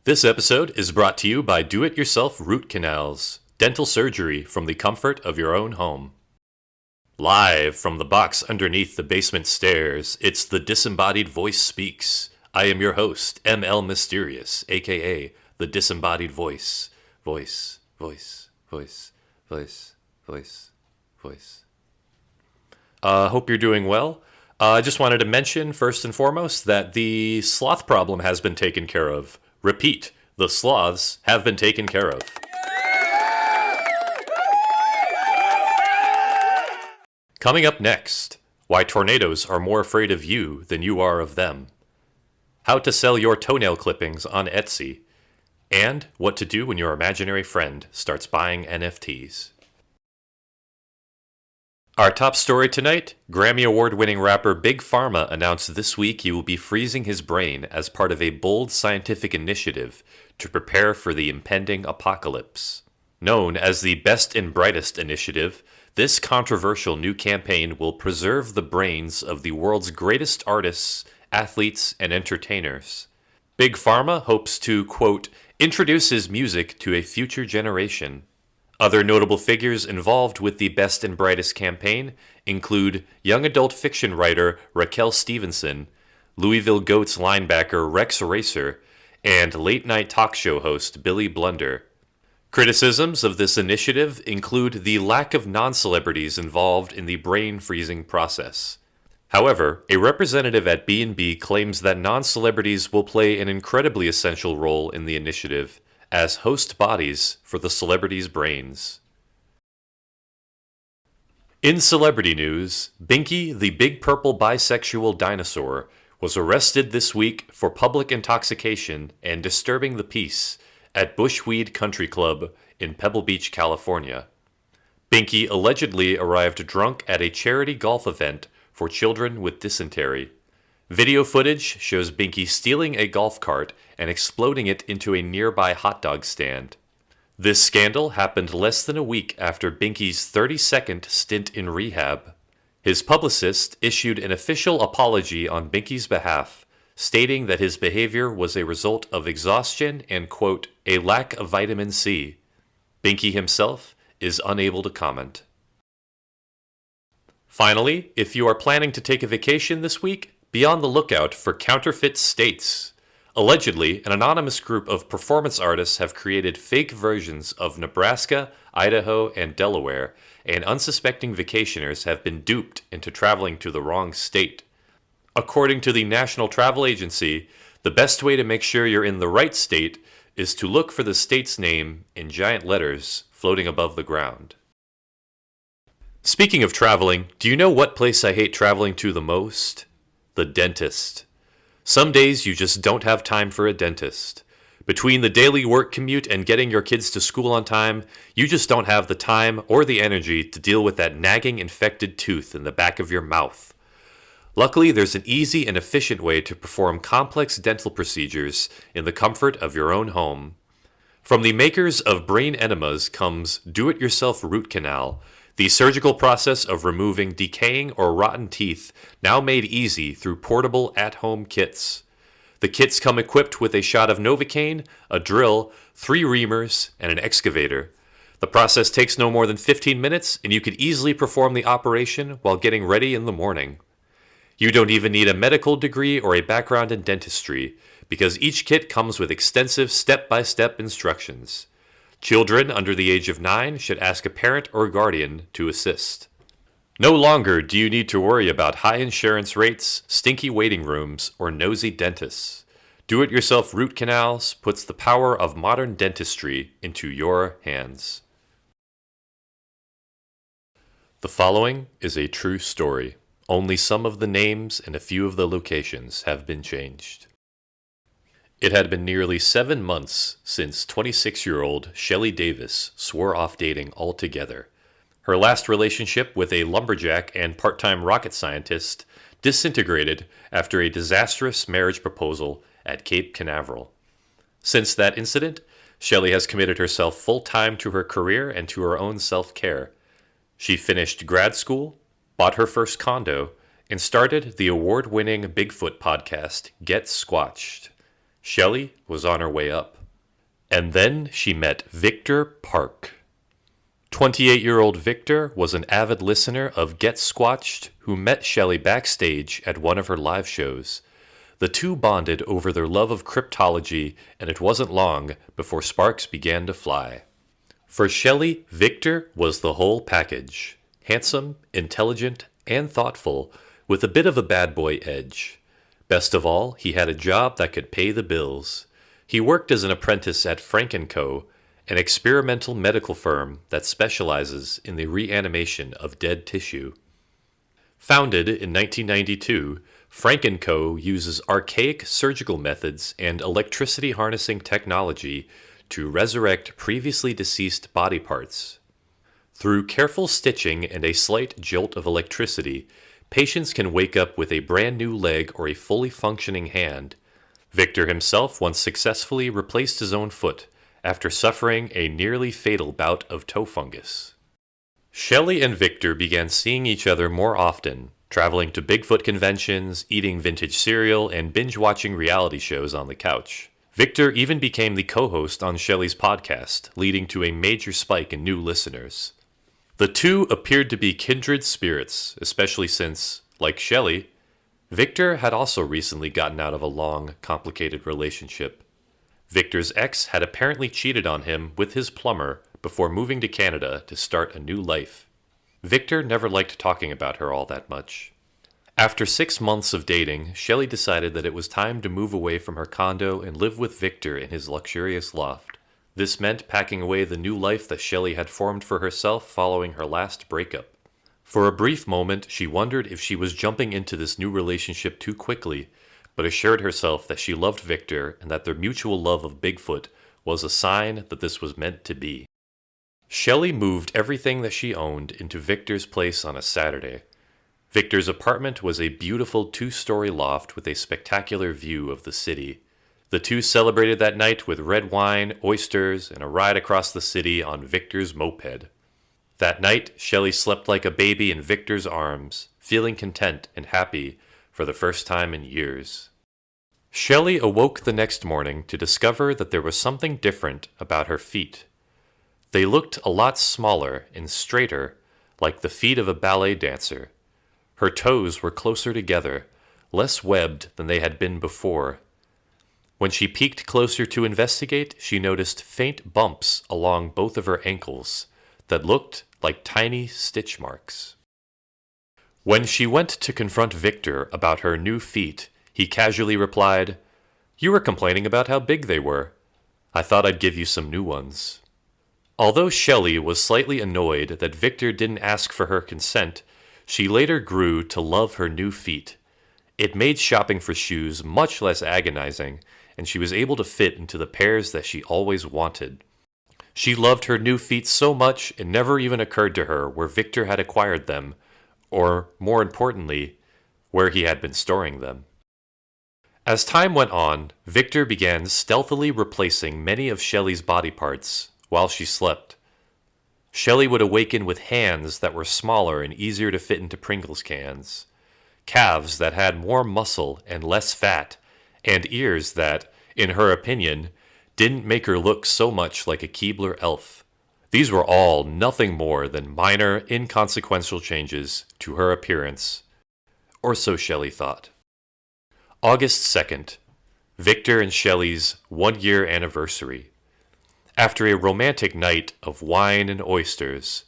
This episode is brought to you by Do-It-Yourself Root Canals, dental surgery from the comfort of your own home. Live from the box underneath the basement stairs, it's the Disembodied Voice Speaks. I am your host, ML Mysterious, aka the Disembodied Voice. Voice. Hope you're doing well. I just wanted to mention, first and foremost, that the sloth problem has been taken care of. Repeat, the sloths have been taken care of. Coming up next, why tornadoes are more afraid of you than you are of them. How to sell your toenail clippings on Etsy. And what to do when your imaginary friend starts buying NFTs. Our top story tonight, Grammy Award-winning rapper Big Pharma announced this week he will be freezing his brain as part of a bold scientific initiative to prepare for the impending apocalypse. Known as the Best and Brightest Initiative, this controversial new campaign will preserve the brains of the world's greatest artists, athletes, and entertainers. Big Pharma hopes to, quote, introduce his music to a future generation. Other notable figures involved with the Best and Brightest campaign include young adult fiction writer Raquel Stevenson, Louisville Goats linebacker Rex Racer, and late-night talk show host Billy Blunder. Criticisms of this initiative include the lack of non-celebrities involved in the brain-freezing process. However, a representative at B&B claims that non-celebrities will play an incredibly essential role in the initiative as host bodies for the celebrities' brains. In celebrity news, Binky the big purple bisexual dinosaur was arrested this week for public intoxication and disturbing the peace at Bushweed Country Club in Pebble Beach, California. Binky allegedly arrived drunk at a charity golf event for children with dysentery. Video footage shows Binky stealing a golf cart and exploding it into a nearby hot dog stand. This scandal happened less than a week after Binky's 32nd stint in rehab. His publicist issued an official apology on Binky's behalf, stating that his behavior was a result of exhaustion and, quote, a lack of vitamin C. Binky himself is unable to comment. Finally, if you are planning to take a vacation this week, be on the lookout for counterfeit states. Allegedly, an anonymous group of performance artists have created fake versions of Nebraska, Idaho, and Delaware, and unsuspecting vacationers have been duped into traveling to the wrong state. According to the National Travel Agency, the best way to make sure you're in the right state is to look for the state's name in giant letters floating above the ground. Speaking of traveling, do you know what place I hate traveling to the most? The dentist. Some days you just don't have time for a dentist. Between the daily work commute and getting your kids to school on time, you just don't have the time or the energy to deal with that nagging infected tooth in the back of your mouth. Luckily, there's an easy and efficient way to perform complex dental procedures in the comfort of your own home. From the makers of brain enemas comes Do-It-Yourself Root Canal, the surgical process of removing decaying or rotten teeth, now made easy through portable at-home kits. The kits come equipped with a shot of Novocaine, a drill, 3 reamers, and an excavator. The process takes no more than 15 minutes, and you could easily perform the operation while getting ready in the morning. You don't even need a medical degree or a background in dentistry, because each kit comes with extensive step-by-step instructions. Children under the age of 9 should ask a parent or guardian to assist. No longer do you need to worry about high insurance rates, stinky waiting rooms, or nosy dentists. Do-It-Yourself Root Canals puts the power of modern dentistry into your hands. The following is a true story. Only some of the names and a few of the locations have been changed. It had been nearly 7 months since 26-year-old Shelly Davis swore off dating altogether. Her last relationship with a lumberjack and part-time rocket scientist disintegrated after a disastrous marriage proposal at Cape Canaveral. Since that incident, Shelly has committed herself full-time to her career and to her own self-care. She finished grad school, bought her first condo, and started the award-winning Bigfoot podcast, Get Squatched. Shelly was on her way up. And then she met Victor Park. 28-year-old Victor was an avid listener of Get Squatched who met Shelly backstage at one of her live shows. The two bonded over their love of cryptology, and it wasn't long before sparks began to fly. For Shelly, Victor was the whole package. Handsome, intelligent, and thoughtful, with a bit of a bad boy edge. Best of all, he had a job that could pay the bills. He worked as an apprentice at Frank & Co., an experimental medical firm that specializes in the reanimation of dead tissue. Founded in 1992, Frank & Co. uses archaic surgical methods and electricity harnessing technology to resurrect previously deceased body parts. Through careful stitching and a slight jolt of electricity, patients can wake up with a brand new leg or a fully functioning hand. Victor himself once successfully replaced his own foot after suffering a nearly fatal bout of toe fungus. Shelly and Victor began seeing each other more often, traveling to Bigfoot conventions, eating vintage cereal, and binge-watching reality shows on the couch. Victor even became the co-host on Shelly's podcast, leading to a major spike in new listeners. The two appeared to be kindred spirits, especially since, like Shelly, Victor had also recently gotten out of a long, complicated relationship. Victor's ex had apparently cheated on him with his plumber before moving to Canada to start a new life. Victor never liked talking about her all that much. After 6 months of dating, Shelly decided that it was time to move away from her condo and live with Victor in his luxurious loft. This meant packing away the new life that Shelly had formed for herself following her last breakup. For a brief moment, she wondered if she was jumping into this new relationship too quickly, but assured herself that she loved Victor and that their mutual love of Bigfoot was a sign that this was meant to be. Shelly moved everything that she owned into Victor's place on a Saturday. Victor's apartment was a beautiful 2-story loft with a spectacular view of the city. The two celebrated that night with red wine, oysters, and a ride across the city on Victor's moped. That night, Shelly slept like a baby in Victor's arms, feeling content and happy for the first time in years. Shelly awoke the next morning to discover that there was something different about her feet. They looked a lot smaller and straighter, like the feet of a ballet dancer. Her toes were closer together, less webbed than they had been before. When she peeked closer to investigate, she noticed faint bumps along both of her ankles that looked like tiny stitch marks. When she went to confront Victor about her new feet, he casually replied, "You were complaining about how big they were. I thought I'd give you some new ones." Although Shelly was slightly annoyed that Victor didn't ask for her consent, she later grew to love her new feet. It made shopping for shoes much less agonizing, and she was able to fit into the pairs that she always wanted. She loved her new feet so much it never even occurred to her where Victor had acquired them, or, more importantly, where he had been storing them. As time went on, Victor began stealthily replacing many of Shelly's body parts while she slept. Shelly would awaken with hands that were smaller and easier to fit into Pringles cans, calves that had more muscle and less fat, and ears that, in her opinion, didn't make her look so much like a Keebler elf. These were all nothing more than minor, inconsequential changes to her appearance, or so Shelly thought. August 2nd, Victor and Shelly's 1-year anniversary. After a romantic night of wine and oysters,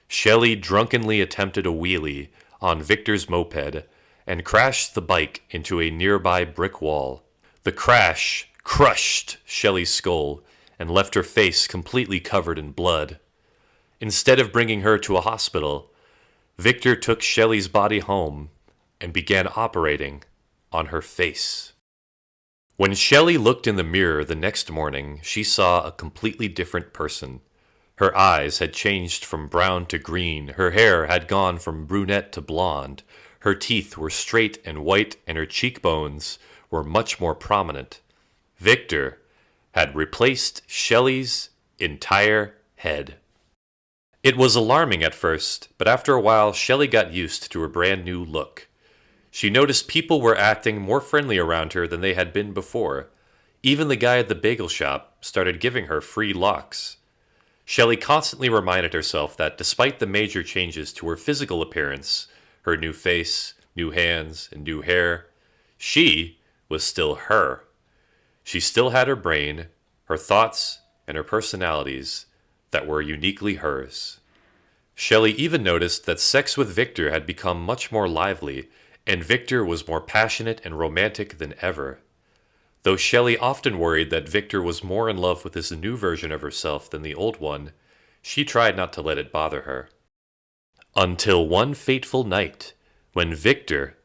Shelly drunkenly attempted a wheelie on Victor's moped and crashed the bike into a nearby brick wall. The crash crushed Shelly's skull and left her face completely covered in blood. Instead of bringing her to a hospital, Victor took Shelly's body home and began operating on her face. When Shelly looked in the mirror the next morning, she saw a completely different person. Her eyes had changed from brown to green, her hair had gone from brunette to blonde, her teeth were straight and white, and her cheekbones were much more prominent. Victor had replaced Shelly's entire head. It was alarming at first, but after a while Shelly got used to her brand new look. She noticed people were acting more friendly around her than they had been before. Even the guy at the bagel shop started giving her free locks. Shelly constantly reminded herself that despite the major changes to her physical appearance, her new face, new hands, and new hair, she was still her. She still had her brain, her thoughts, and her personalities that were uniquely hers. Shelly even noticed that sex with Victor had become much more lively, and Victor was more passionate and romantic than ever. Though Shelly often worried that Victor was more in love with this new version of herself than the old one, she tried not to let it bother her. Until one fateful night, when Victor,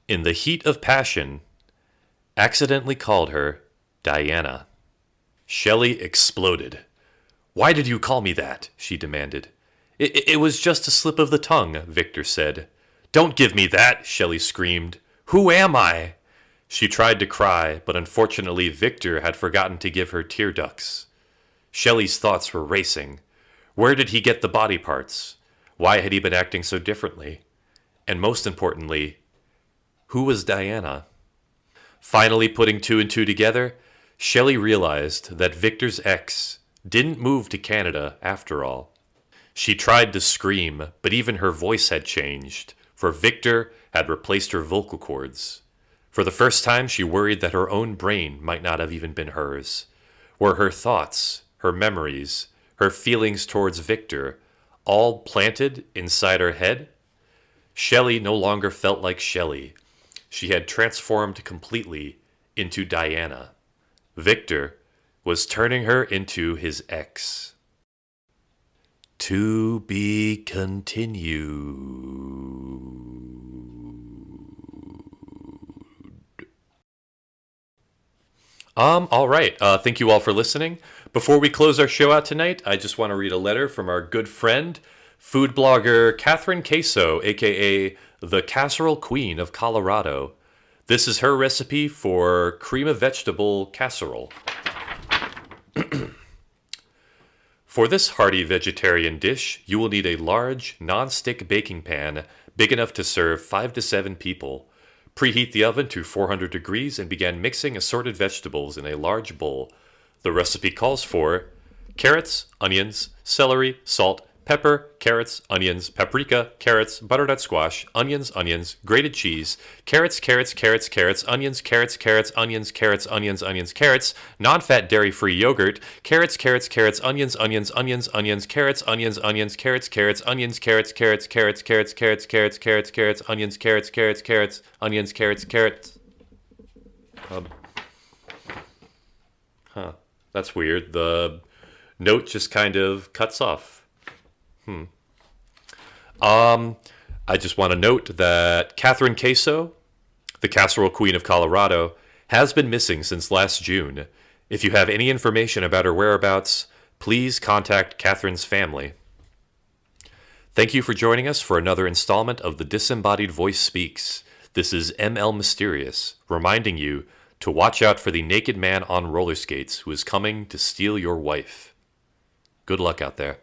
in the heat of passion, accidentally called her Diana. Shelly exploded. "Why did you call me that?" she demanded. It was just a slip of the tongue," Victor said. "Don't give me that," Shelly screamed. "Who am I?" She tried to cry, but unfortunately Victor had forgotten to give her tear ducts. Shelly's thoughts were racing. Where did he get the body parts? Why had he been acting so differently? And most importantly, who was Diana? Finally putting two and two together, Shelly realized that Victor's ex didn't move to Canada after all. She tried to scream, but even her voice had changed, for Victor had replaced her vocal cords. For the first time, she worried that her own brain might not have even been hers. Were her thoughts, her memories, her feelings towards Victor all planted inside her head? Shelly no longer felt like Shelly. She had transformed completely into Diana. Victor was turning her into his ex. To be continued. All right. Thank you all for listening. Before we close our show out tonight, I just want to read a letter from our good friend, food blogger Catherine Queso, aka the Casserole Queen of Colorado. This is her recipe for cream of vegetable casserole. For this hearty vegetarian dish, you will need a large, non-stick baking pan big enough to serve 5 to 7 people. Preheat the oven to 400 degrees and begin mixing assorted vegetables in a large bowl. The recipe calls for carrots, onions, celery, salt, pepper, carrots, onions, paprika, carrots, butternut squash, onions, grated cheese, carrots, onions, non-fat dairy-free yogurt, carrots, onions, onions, carrots, onions, onions, That's weird. The note just kind of cuts off. I just want to note that Catherine Queso, the Casserole Queen of Colorado, has been missing since last June. If you have any information about her whereabouts, please contact Catherine's family. Thank you for joining us for another installment of the Disembodied Voice Speaks. This is ML Mysterious, reminding you to watch out for the naked man on roller skates who is coming to steal your wife. Good luck out there.